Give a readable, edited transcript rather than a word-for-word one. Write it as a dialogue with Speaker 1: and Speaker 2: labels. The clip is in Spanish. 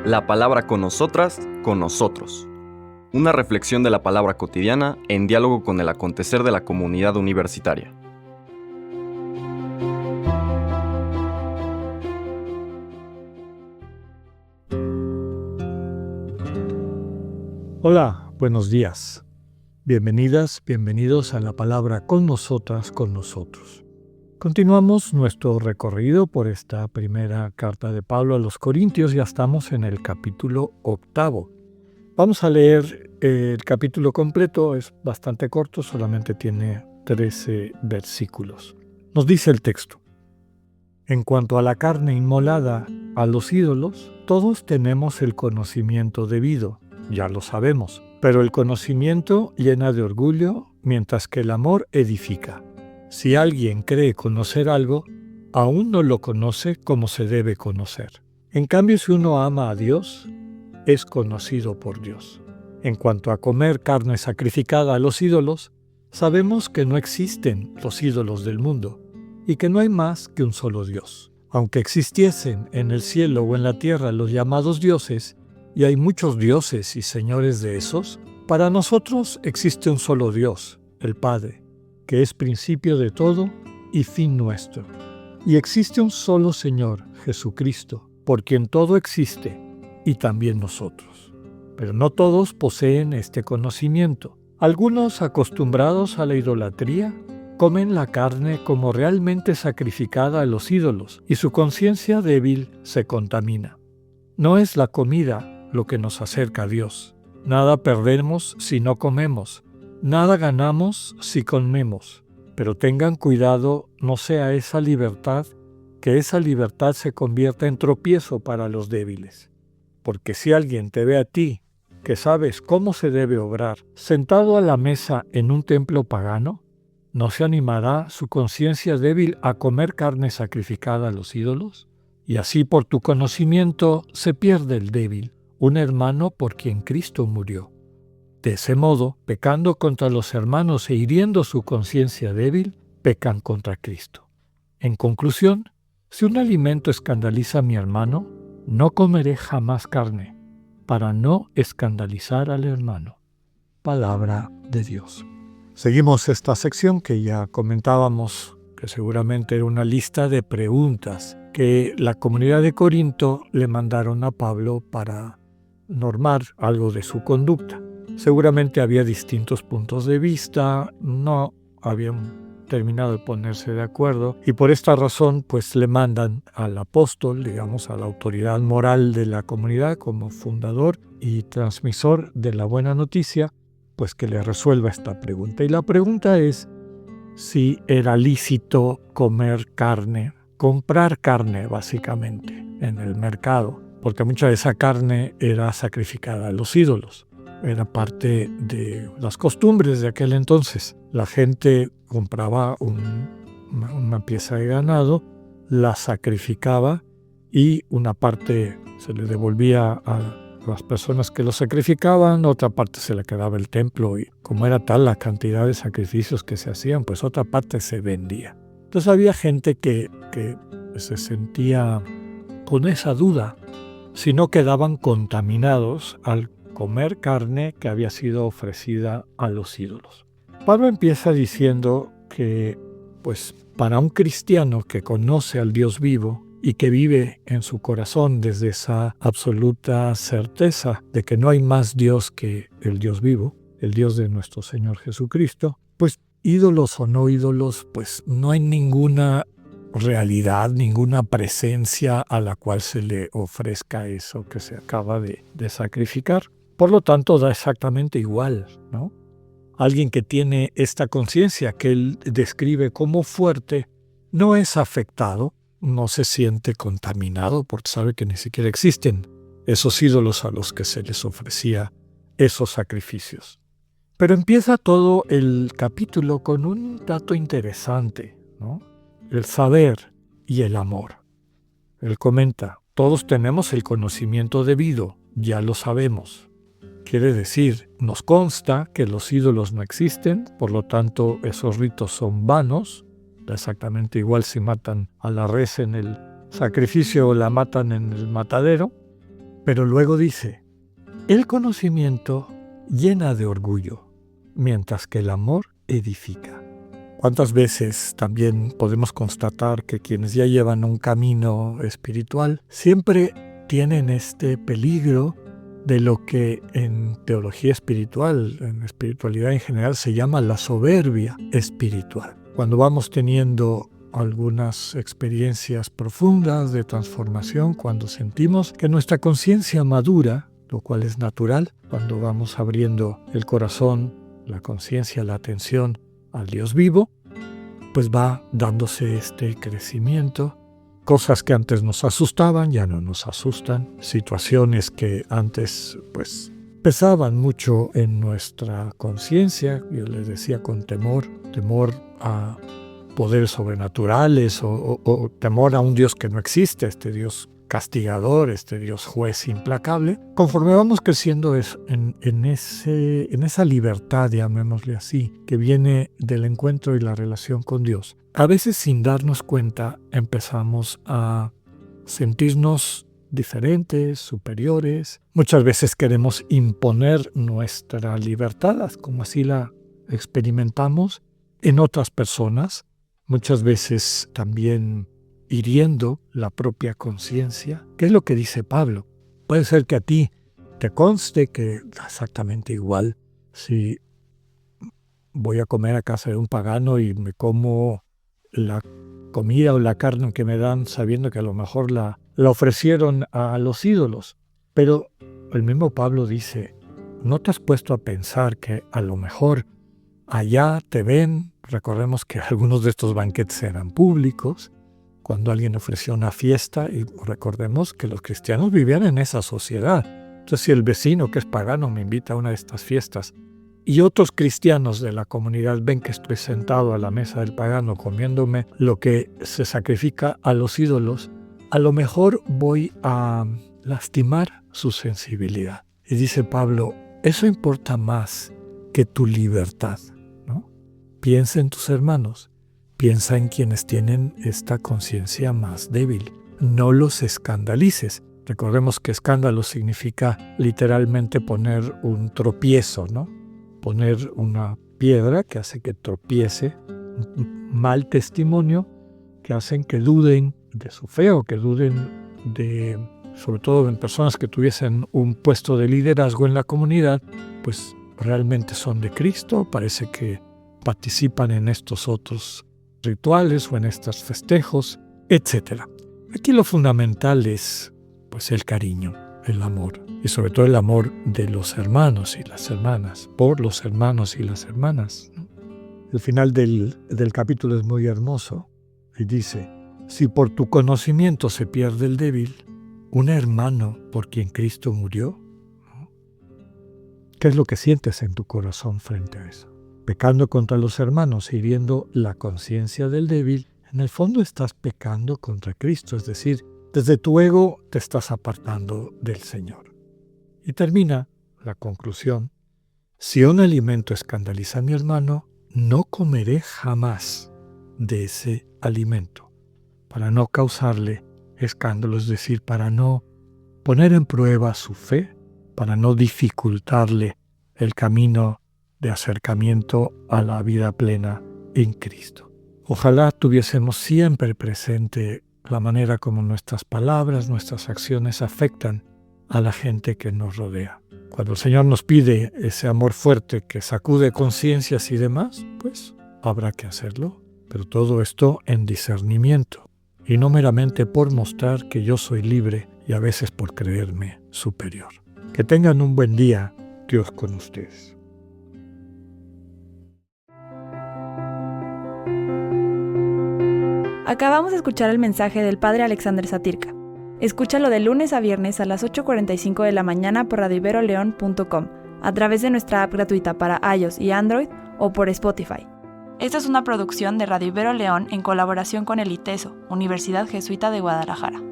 Speaker 1: La palabra con nosotras, con nosotros. Una reflexión de la palabra cotidiana en diálogo con el acontecer de la comunidad universitaria.
Speaker 2: Hola, buenos días. Bienvenidas, bienvenidos a la palabra con nosotras, con nosotros. Continuamos nuestro recorrido por esta primera carta de Pablo a los Corintios. Ya estamos en el capítulo 8. Vamos a leer el capítulo completo, es bastante corto, solamente tiene 13 versículos. Nos dice el texto: En cuanto a la carne inmolada a los ídolos, todos tenemos el conocimiento debido, ya lo sabemos, pero el conocimiento llena de orgullo, mientras que el amor edifica. Si alguien cree conocer algo, aún no lo conoce como se debe conocer. En cambio, si uno ama a Dios, es conocido por Dios. En cuanto a comer carne sacrificada a los ídolos, sabemos que no existen los ídolos del mundo y que no hay más que un solo Dios. Aunque existiesen en el cielo o en la tierra los llamados dioses, y hay muchos dioses y señores de esos, para nosotros existe un solo Dios, el Padre, que es principio de todo y fin nuestro. Y existe un solo Señor, Jesucristo, por quien todo existe, y también nosotros. Pero no todos poseen este conocimiento. Algunos, acostumbrados a la idolatría, comen la carne como realmente sacrificada a los ídolos, y su conciencia débil se contamina. No es la comida lo que nos acerca a Dios. Nada perdemos si no comemos. Nada ganamos si comemos, pero tengan cuidado no sea esa libertad se convierta en tropiezo para los débiles. Porque si alguien te ve a ti, que sabes cómo se debe obrar, sentado a la mesa en un templo pagano, ¿no se animará su conciencia débil a comer carne sacrificada a los ídolos? Y así por tu conocimiento se pierde el débil, un hermano por quien Cristo murió. De ese modo, pecando contra los hermanos e hiriendo su conciencia débil, pecan contra Cristo. En conclusión, si un alimento escandaliza a mi hermano, no comeré jamás carne, para no escandalizar al hermano. Palabra de Dios. Seguimos esta sección que ya comentábamos, que seguramente era una lista de preguntas que la comunidad de Corinto le mandaron a Pablo para normar algo de su conducta. Seguramente había distintos puntos de vista, no habían terminado de ponerse de acuerdo y por esta razón pues le mandan al apóstol, digamos a la autoridad moral de la comunidad como fundador y transmisor de la buena noticia, pues que le resuelva esta pregunta. Y la pregunta es si era lícito comer carne, comprar carne básicamente en el mercado, porque mucha de esa carne era sacrificada a los ídolos. Era parte de las costumbres de aquel entonces. La gente compraba una pieza de ganado, la sacrificaba y una parte se le devolvía a las personas que lo sacrificaban, otra parte se le quedaba el templo y como era tal la cantidad de sacrificios que se hacían, pues otra parte se vendía. Entonces había gente que se sentía con esa duda si no quedaban contaminados al comer carne que había sido ofrecida a los ídolos. Pablo empieza diciendo que, pues, para un cristiano que conoce al Dios vivo y que vive en su corazón desde esa absoluta certeza de que no hay más Dios que el Dios vivo, el Dios de nuestro Señor Jesucristo, pues, ídolos o no ídolos, pues, no hay ninguna realidad, ninguna presencia a la cual se le ofrezca eso que se acaba de sacrificar. Por lo tanto, da exactamente igual, ¿no? Alguien que tiene esta conciencia que él describe como fuerte, no es afectado, no se siente contaminado porque sabe que ni siquiera existen esos ídolos a los que se les ofrecía esos sacrificios. Pero empieza todo el capítulo con un dato interesante, ¿no? El saber y el amor. Él comenta, todos tenemos el conocimiento debido, ya lo sabemos. Quiere decir, nos consta que los ídolos no existen, por lo tanto esos ritos son vanos, da exactamente igual si matan a la res en el sacrificio o la matan en el matadero, Pero luego dice, el conocimiento llena de orgullo, mientras que el amor edifica. ¿Cuántas veces también podemos constatar que quienes ya llevan un camino espiritual siempre tienen este peligro de lo que en teología espiritual, en espiritualidad en general, se llama la soberbia espiritual? Cuando vamos teniendo algunas experiencias profundas de transformación, cuando sentimos que nuestra conciencia madura, lo cual es natural, cuando vamos abriendo el corazón, la conciencia, la atención al Dios vivo, pues va dándose este crecimiento. Cosas que antes nos asustaban ya no nos asustan. Situaciones que antes pues pesaban mucho en nuestra conciencia, yo les decía con temor a poderes sobrenaturales o temor a un Dios que no existe, este Dios castigador, este Dios juez implacable. Conforme vamos creciendo en esa libertad, llamémosle así, que viene del encuentro y la relación con Dios, a veces sin darnos cuenta empezamos a sentirnos diferentes, superiores. Muchas veces queremos imponer nuestra libertad, como así la experimentamos en otras personas, muchas veces también hiriendo la propia conciencia. ¿Qué es lo que dice Pablo? Puede ser que a ti te conste que exactamente igual si voy a comer a casa de un pagano y me como la comida o la carne que me dan sabiendo que a lo mejor la ofrecieron a los ídolos. Pero el mismo Pablo dice, ¿no te has puesto a pensar que a lo mejor allá te ven? Recordemos que algunos de estos banquetes eran públicos, cuando alguien ofreció una fiesta, y recordemos que los cristianos vivían en esa sociedad. Entonces, si el vecino que es pagano me invita a una de estas fiestas y otros cristianos de la comunidad ven que estoy sentado a la mesa del pagano comiéndome lo que se sacrifica a los ídolos, a lo mejor voy a lastimar su sensibilidad. Y dice Pablo, eso importa más que tu libertad, ¿no? Piensa en tus hermanos. Piensa en quienes tienen esta conciencia más débil. No los escandalices. Recordemos que escándalo significa literalmente poner un tropiezo, ¿no? Poner una piedra que hace que tropiece, un mal testimonio que hacen que duden de su fe o que duden de, sobre todo en personas que tuviesen un puesto de liderazgo en la comunidad, pues realmente son de Cristo, parece que participan en estos otros rituales o en estos festejos, etc. Aquí lo fundamental es pues el cariño, el amor, y sobre todo el amor de los hermanos y las hermanas, por los hermanos y las hermanas, ¿no? El final del capítulo es muy hermoso y dice, si por tu conocimiento se pierde el débil, un hermano por quien Cristo murió, ¿no? ¿Qué es lo que sientes en tu corazón frente a eso? Pecando contra los hermanos, hiriendo la conciencia del débil, en el fondo estás pecando contra Cristo, es decir, desde tu ego te estás apartando del Señor. Y termina la conclusión, si un alimento escandaliza a mi hermano, no comeré jamás de ese alimento, para no causarle escándalo, es decir, para no poner en prueba su fe, para no dificultarle el camino de acercamiento a la vida plena en Cristo. Ojalá tuviésemos siempre presente la manera como nuestras palabras, nuestras acciones afectan a la gente que nos rodea. Cuando el Señor nos pide ese amor fuerte que sacude conciencias y demás, pues habrá que hacerlo, pero todo esto en discernimiento y no meramente por mostrar que yo soy libre y a veces por creerme superior. Que tengan un buen día, Dios con ustedes.
Speaker 3: Acabamos de escuchar el mensaje del Padre Alexander Satirka. Escúchalo de lunes a viernes a las 8:45 de la mañana por radioiberoleon.com, a través de nuestra app gratuita para iOS y Android o por Spotify. Esta es una producción de Radio Ibero León en colaboración con el ITESO, Universidad Jesuita de Guadalajara.